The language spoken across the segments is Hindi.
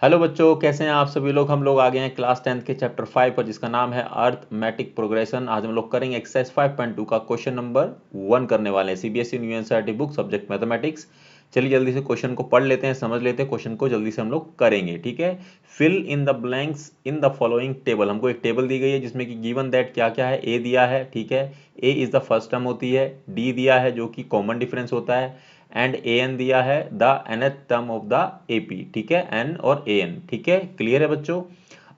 हेलो बच्चों, कैसे हैं आप सभी लोग। हम लोग आ गए हैं क्लास 10th के चैप्टर 5 पर, जिसका नाम है अर्थमेटिक प्रोग्रेशन। आज हम लोग करेंगे एक्सरसाइज 5.2 का क्वेश्चन नंबर 1 करने वाले हैं। CBSE new NCERT book, subject mathematics. चलिए जल्दी से क्वेश्चन को पढ़ लेते हैं, समझ लेते हैं। क्वेश्चन को जल्दी से हम लोग करेंगे, ठीक है। Fill in the blanks in the following table. हमको एक टेबल दी गई है जिसमें कि गिवन दैट क्या क्या है। ए दिया है, ठीक है, ए इज द फर्स्ट टर्म होती है। डी दिया है जो कि कॉमन डिफरेंस होता है। एंड ए एन दिया है the nth term of the AP, ठीक है, एन और ए एन, ठीक है। क्लियर है बच्चों।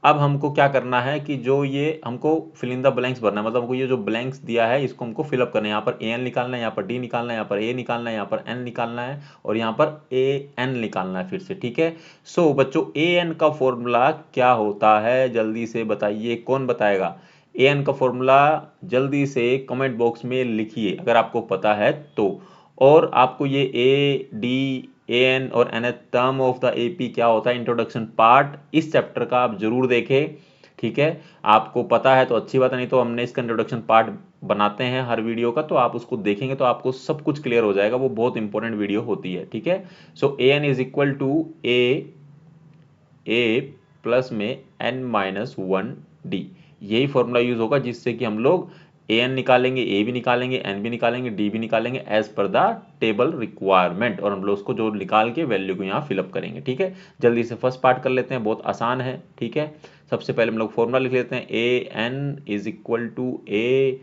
अब हमको क्या करना है कि जो ये हमको फिल इन द ब्लैंक्स भरना है, मतलब हमको ये जो ब्लैंक्स दिया है इसको हमको फिलअप करना है। यहाँ पर ए एन निकालना है, यहाँ पर डी निकालना है, यहाँ पर ए निकालना है, यहाँ पर एन निकालना है और यहाँ पर ए एन निकालना है फिर से, ठीक है। सो बच्चों, ए एन का फॉर्मूला क्या होता है, जल्दी से बताइए, कौन बताएगा। ए एन का फॉर्मूला जल्दी से कमेंट बॉक्स में लिखिए अगर आपको पता है तो। और आपको ये ए डी ए एन और N term of the A P क्या होता है, इंट्रोडक्शन पार्ट इस चैप्टर का आप जरूर देखें, ठीक है। आपको पता है तो अच्छी बात है, नहीं तो हमने इसका इंट्रोडक्शन पार्ट बनाते हैं हर वीडियो का, तो आप उसको देखेंगे तो आपको सब कुछ क्लियर हो जाएगा। वो बहुत इंपॉर्टेंट वीडियो होती है, ठीक है। So A N is equal to A plus में एन माइनस वन डी। यही फॉर्मूला यूज होगा जिससे कि हम लोग ए एन निकालेंगे, ए भी निकालेंगे, एन भी निकालेंगे, डी भी निकालेंगे as per the table requirement, और हम लोग उसको जो निकाल के वैल्यू को यहाँ फिलअप करेंगे, ठीक है। जल्दी से फर्स्ट पार्ट कर लेते हैं, बहुत आसान है, ठीक है। सबसे पहले हम लोग फॉर्मूला लिख लेते हैं। A N is equal to A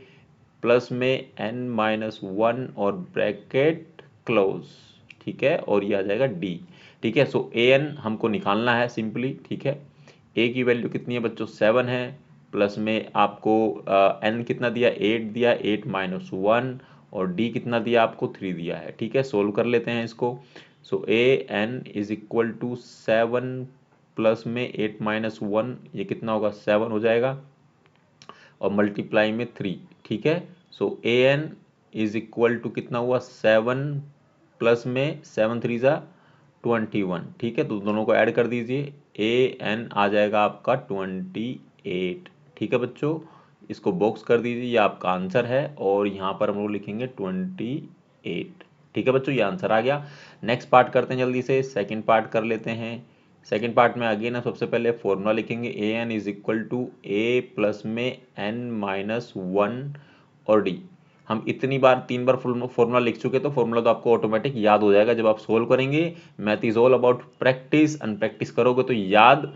plus में एन माइनस वन और ब्रैकेट क्लोज, ठीक है, और ये आ जाएगा डी, ठीक है। सो ए एन हमको निकालना है सिंपली, ठीक है। ए की वैल्यू कितनी है बच्चों, 7 है, प्लस में आपको एन कितना दिया, 8 दिया, 8 माइनस वन, और डी कितना दिया आपको, 3 दिया है, ठीक है। सोल्व कर लेते हैं इसको। So A N is equal to 7 plus में 8 माइनस वन, ये कितना होगा, 7 हो जाएगा, और मल्टीप्लाई में 3, ठीक है। So A N is equal to कितना हुआ, 7 प्लस में 7 थ्री ज़ा 21, ठीक है। तो दोनों को ऐड कर दीजिए, ए एन आ जाएगा आपका 28, ठीक है बच्चों। इसको बॉक्स कर दीजिए, ये आपका आंसर है, और यहाँ पर हम लोग लिखेंगे 28, ठीक है बच्चों, ये आंसर आ गया। नेक्स्ट पार्ट करते हैं जल्दी से, सेकंड पार्ट कर लेते हैं। सेकंड पार्ट में अगेन ना सबसे पहले फॉर्मूला लिखेंगे। A N is equal to A plus में एन माइनस वन और डी। हम इतनी बार 3 बार फॉर्मूला लिख चुके, तो फॉर्मूला तो आपको ऑटोमेटिक याद हो जाएगा जब आप सोल्व करेंगे। Math is all about practice, and practice करोगे तो याद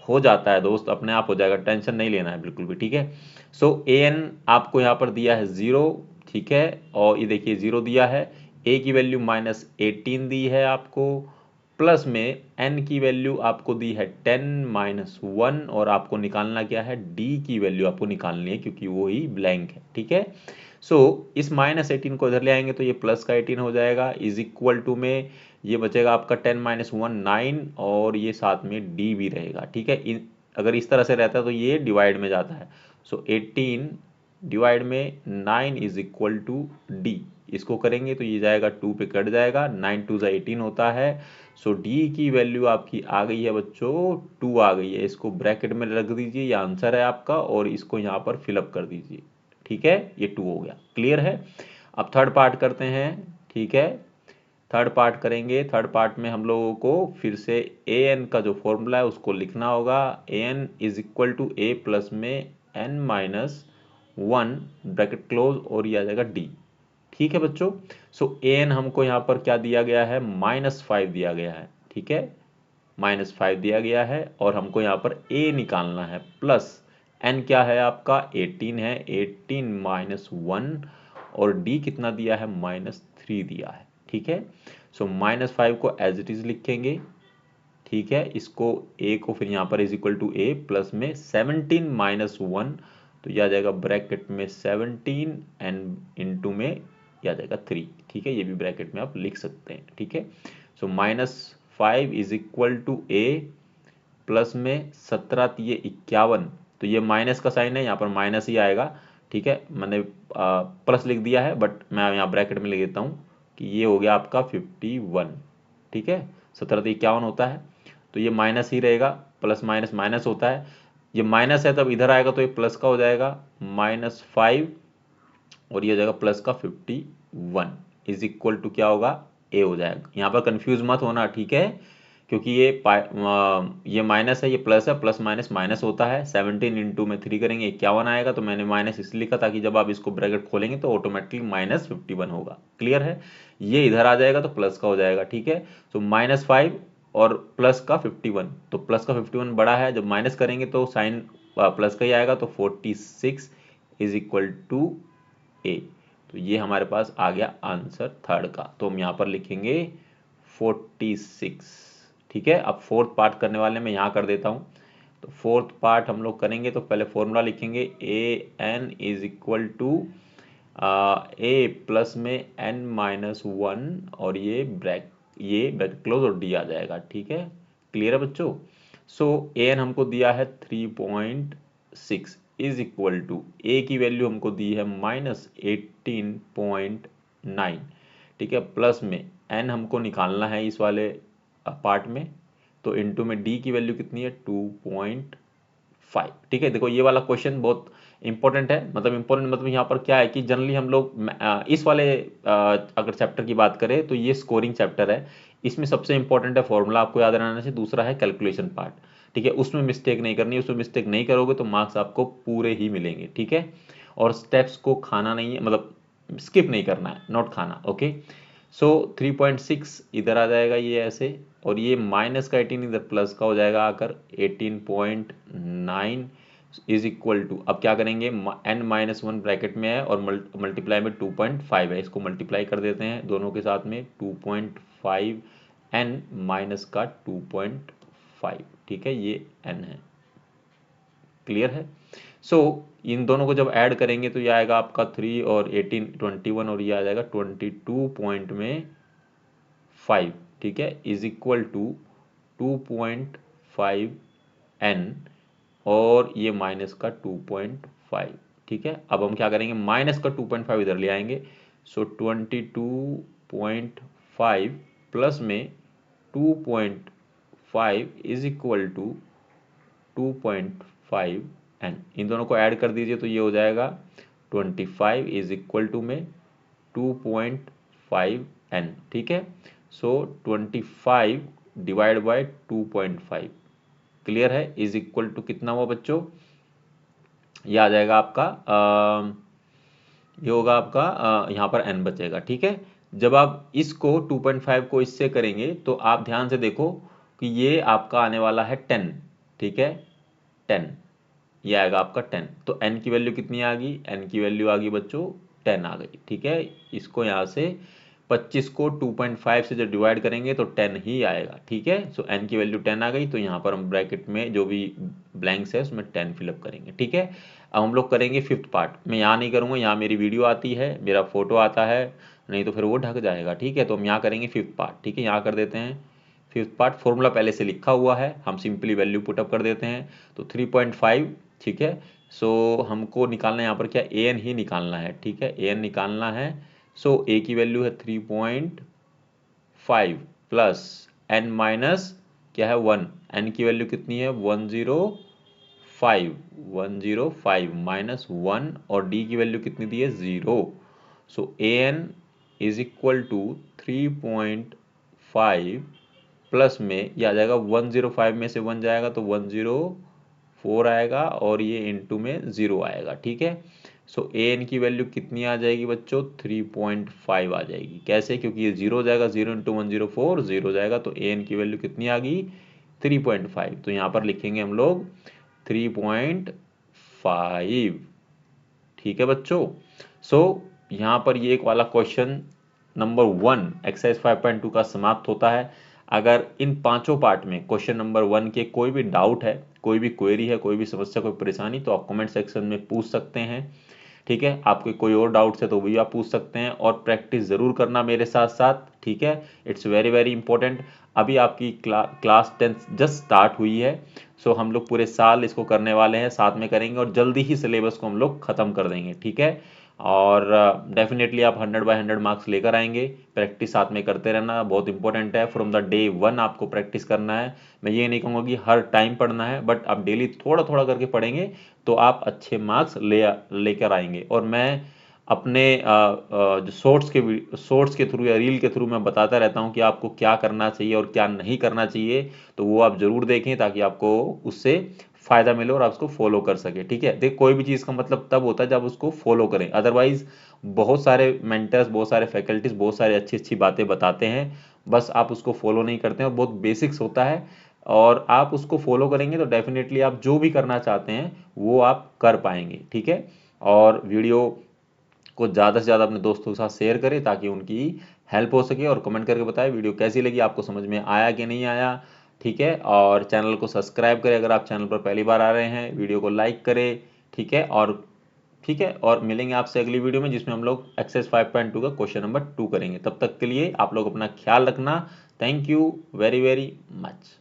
हो जाता है दोस्त, अपने आप हो जाएगा, टेंशन नहीं लेना है बिल्कुल भी, ठीक है। सो ए एन आपको यहाँ पर दिया है 0, ठीक है, और ये देखिए 0 दिया है। ए की वैल्यू -18 दी है आपको, प्लस में एन की वैल्यू आपको दी है 10 माइनस वन, और आपको निकालना क्या है, डी की वैल्यू आपको निकालनी है क्योंकि वो ही ब्लैंक है, ठीक है। सो इस -18 को इधर ले आएंगे तो ये प्लस का 18 हो जाएगा, इज इक्वल टू में ये बचेगा आपका 10 माइनस वन 9, और ये साथ में डी भी रहेगा, ठीक है। अगर इस तरह से रहता है तो ये डिवाइड में जाता है। सो 18 डिवाइड में 9 इज इक्वल टू डी। इसको करेंगे तो ये जाएगा 2 पे कट जाएगा, 9 2 18 होता है। सो डी की वैल्यू आपकी आ गई है बच्चों, 2 आ गई है। इसको ब्रैकेट में रख दीजिए, ये आंसर है आपका, और इसको यहाँ पर फिलअप कर दीजिए, ठीक है। ये 2 हो गया, क्लियर है। अब थर्ड पार्ट करते हैं, ठीक है। थर्ड पार्ट करेंगे। थर्ड पार्ट में हम लोगों को फिर से ए एन का जो फॉर्मूला है उसको लिखना होगा। A N is equal to A plus में N minus one bracket close, और ये आ जाएगा डी, ठीक है बच्चों। सो ए एन हमको यहाँ पर क्या दिया गया है, -5 दिया गया है, ठीक है, -5 दिया गया है, और हमको यहाँ पर ए निकालना है, प्लस एन क्या है आपका 18 है, 18 माइनस वन, और डी कितना दिया है, -3 दिया है, ठीक है। सो -5 को एज इट इज लिखेंगे, ठीक है। इसको ए को फिर यहाँ पर is equal to A plus में 17 माइनस वन, तो यह आ जाएगा ब्रैकेट में 17 एंड इंटू में यह आ जाएगा 3, ठीक है। ये भी ब्रैकेट में आप लिख सकते हैं, ठीक है। So -5 is equal to A plus में 17 तिये 51, तो ये माइनस का साइन है, यहाँ पर माइनस ही आएगा, ठीक है। मैंने प्लस लिख दिया है बट मैं यहाँ ब्रैकेट में लिख देता हूँ कि ये हो गया आपका 51, ठीक है। 17 तिये 51 होता है, तो ये माइनस ही रहेगा, प्लस माइनस माइनस होता है, ये माइनस है तब इधर आएगा तो ये प्लस का हो जाएगा -5, और ये हो जाएगा प्लस का 51 इज इक्वल टू क्या होगा, ए हो जाएगा। यहाँ पर कंफ्यूज मत होना, ठीक है। क्योंकि ये माइनस है, ये प्लस है, प्लस माइनस माइनस होता है। 17 इंटू में 3 करेंगे 51 आएगा, तो मैंने माइनस इसलिए लिखा ताकि जब आप इसको ब्रैकेट खोलेंगे तो ऑटोमेटिकली -51 होगा। क्लियर है? ये इधर आ जाएगा तो प्लस का हो जाएगा। ठीक है, तो -5 और प्लस का 51, तो प्लस का 51 बड़ा है, जब माइनस करेंगे तो साइन प्लस का ही आएगा, तो 46 इज इक्वल टू ए। तो ये हमारे पास आ गया आंसर थर्ड का। तो हम यहाँ पर लिखेंगे 46। ठीक है, अब फोर्थ पार्ट करने वाले मैं यहाँ कर देता हूँ। तो फोर्थ पार्ट हम लोग करेंगे तो पहले फॉर्मूला लिखेंगे A N is equal to A plus में एन माइनस वन, और ये ब्रैकेट क्लोज और डी आ जाएगा। ठीक है, क्लियर है बच्चों? सो ए एन हमको दिया है 3.6 इज इक्वल टू ए की वैल्यू हमको दी है -18.9। ठीक है, प्लस में एन हमको निकालना है इस वाले पार्ट में, तो इनटू में डी की वैल्यू कितनी है 2.5। ठीक है, देखो ये वाला क्वेश्चन बहुत इंपॉर्टेंट है। मतलब इंपॉर्टेंट मतलब यहाँ पर क्या है कि जनरली हम लोग इस वाले अगर चैप्टर की बात करें तो ये स्कोरिंग चैप्टर है। इसमें सबसे इंपॉर्टेंट है फॉर्मूला आपको याद रहना चाहिए, दूसरा है कैलकुलेशन पार्ट। ठीक है, उसमें मिस्टेक नहीं करनी, उसमें मिस्टेक नहीं करोगे तो मार्क्स आपको पूरे ही मिलेंगे। ठीक है, और स्टेप्स को खाना नहीं है, मतलब स्किप नहीं करना है, नोट खाना। ओके, सो 3.6 इधर आ जाएगा ये ऐसे, और ये माइनस का 18 इधर प्लस का हो जाएगा आकर 18.9 इज इक्वल टू, अब क्या करेंगे, n माइनस वन ब्रैकेट में है और मल्टीप्लाई में 2.5 है, इसको मल्टीप्लाई कर देते हैं दोनों के साथ में 2.5 n माइनस का 2.5। ठीक है, ये n है। क्लियर है? सो इन दोनों को जब ऐड करेंगे तो ये आएगा आपका 3 और 18 21, और ये आ जाएगा 22 पॉइंट में 5। ठीक है, इज इक्वल टू 2.5 n, और ये माइनस का 2.5। ठीक है, अब हम क्या करेंगे, माइनस का 2.5 इधर ले आएंगे। सो 22.5 प्लस में 2.5 इज इक्वल टू 2.5 n, इन दोनों को ऐड कर दीजिए तो ये हो जाएगा 25 इज इक्वल टू में 2.5 n। ठीक है, सो 25 डिवाइड बाय 2.5, क्लियर है, इज इक्वल टू कितना हुआ बच्चों, ये आ जाएगा आपका ये होगा आपका यहाँ पर n बचेगा। ठीक है, जब आप इसको 2.5 को इससे करेंगे तो आप ध्यान से देखो कि ये आपका आने वाला है 10। ठीक है, 10, ये आएगा आपका 10। तो n की वैल्यू कितनी आ गई, n की वैल्यू आ गई बच्चों 10 आ गई। ठीक है, इसको यहाँ से 25 को 2.5 से जब डिवाइड करेंगे तो 10 ही आएगा। ठीक है, सो n की वैल्यू 10 आ गई, तो यहाँ पर हम ब्रैकेट में जो भी ब्लैंक्स है उसमें 10 फिलअप करेंगे। ठीक है, अब हम लोग करेंगे फिफ्थ पार्ट। मैं यहाँ नहीं करूँगा, यहाँ मेरी वीडियो आती है, मेरा फोटो आता है, नहीं तो फिर वो ढक जाएगा। ठीक है, तो हम यहाँ करेंगे फिफ्थ पार्ट। ठीक है, यहाँ कर देते हैं फिफ्थ पार्ट, फॉर्मूला पहले से लिखा हुआ है, हम सिंपली वैल्यू पुटअप कर देते हैं। तो 3.5, ठीक है, सो हमको निकालना है यहाँ पर क्या, ए एन ही निकालना है। ठीक है, ए एन निकालना है। सो ए की वैल्यू है 3.5 प्लस एन माइनस क्या है 1, एन की वैल्यू कितनी है 105 माइनस 1, और डी की वैल्यू कितनी दी है 0। So A N is equal to 3.5 plus में ये आ जाएगा 105 में से 1 जाएगा तो 104 आएगा, और ये इनटू में 0 आएगा। ठीक है, सो ए एन की वैल्यू कितनी आ जाएगी बच्चों, 3.5 आ जाएगी। कैसे, क्योंकि ये 0 हो जाएगा, 0 इंटू 104 0 हो जाएगा, तो ए एन की वैल्यू कितनी आ गई 3.5। तो यहाँ पर लिखेंगे हम लोग 3.5। ठीक है बच्चों, सो यहाँ पर ये एक वाला क्वेश्चन नंबर 1 एक्सरसाइज 5.2 का समाप्त होता है। अगर इन पांचों पार्ट में क्वेश्चन नंबर 1 के कोई भी डाउट है, कोई भी क्वेरी है, कोई भी समस्या, कोई परेशानी, तो आप कमेंट सेक्शन में पूछ सकते हैं। ठीक है, आपके कोई और डाउट्स है तो भी आप पूछ सकते हैं, और प्रैक्टिस ज़रूर करना मेरे साथ साथ। ठीक है, इट्स वेरी वेरी इंपॉर्टेंट। अभी आपकी क्लास 10 जस्ट स्टार्ट हुई है, सो हम लोग पूरे साल इसको करने वाले हैं, साथ में करेंगे, और जल्दी ही सिलेबस को हम लोग ख़त्म कर देंगे। ठीक है, और डेफिनेटली आप 100/100 मार्क्स लेकर आएंगे। प्रैक्टिस साथ में करते रहना बहुत इंपॉर्टेंट है, फ्रॉम द डे 1 आपको प्रैक्टिस करना है। मैं ये नहीं कहूँगा कि हर टाइम पढ़ना है, बट आप डेली थोड़ा थोड़ा करके पढ़ेंगे तो आप अच्छे मार्क्स लेकर आएंगे। और मैं अपने जो शॉर्ट्स के थ्रू या रील के थ्रू मैं बताता रहता हूँ कि आपको क्या करना चाहिए और क्या नहीं करना चाहिए, तो वो आप जरूर देखें ताकि आपको उससे फायदा मिले और आप उसको फॉलो कर सके। ठीक है, देख कोई भी चीज़ का मतलब तब होता है जब उसको फॉलो करें, अदरवाइज बहुत सारे मेंटर्स, बहुत सारे फैकल्टीज बहुत सारी अच्छी अच्छी बातें बताते हैं, बस आप उसको फॉलो नहीं करते हैं और बहुत बेसिक्स होता है, और आप उसको फॉलो करेंगे तो डेफिनेटली आप जो भी करना चाहते हैं वो आप कर पाएंगे। ठीक है, और वीडियो को ज़्यादा से ज़्यादा अपने दोस्तों के साथ शेयर करें ताकि उनकी हेल्प हो सके, और कमेंट करके बताएं वीडियो कैसी लगी, आपको समझ में आया कि नहीं आया। ठीक है, और चैनल को सब्सक्राइब करें अगर आप चैनल पर पहली बार आ रहे हैं, वीडियो को लाइक करें। ठीक है, और ठीक है, और मिलेंगे आपसे अगली वीडियो में जिसमें हम लोग एक्सरसाइज 5.2 का क्वेश्चन नंबर 2 करेंगे। तब तक के लिए आप लोग अपना ख्याल रखना। Thank you very very much.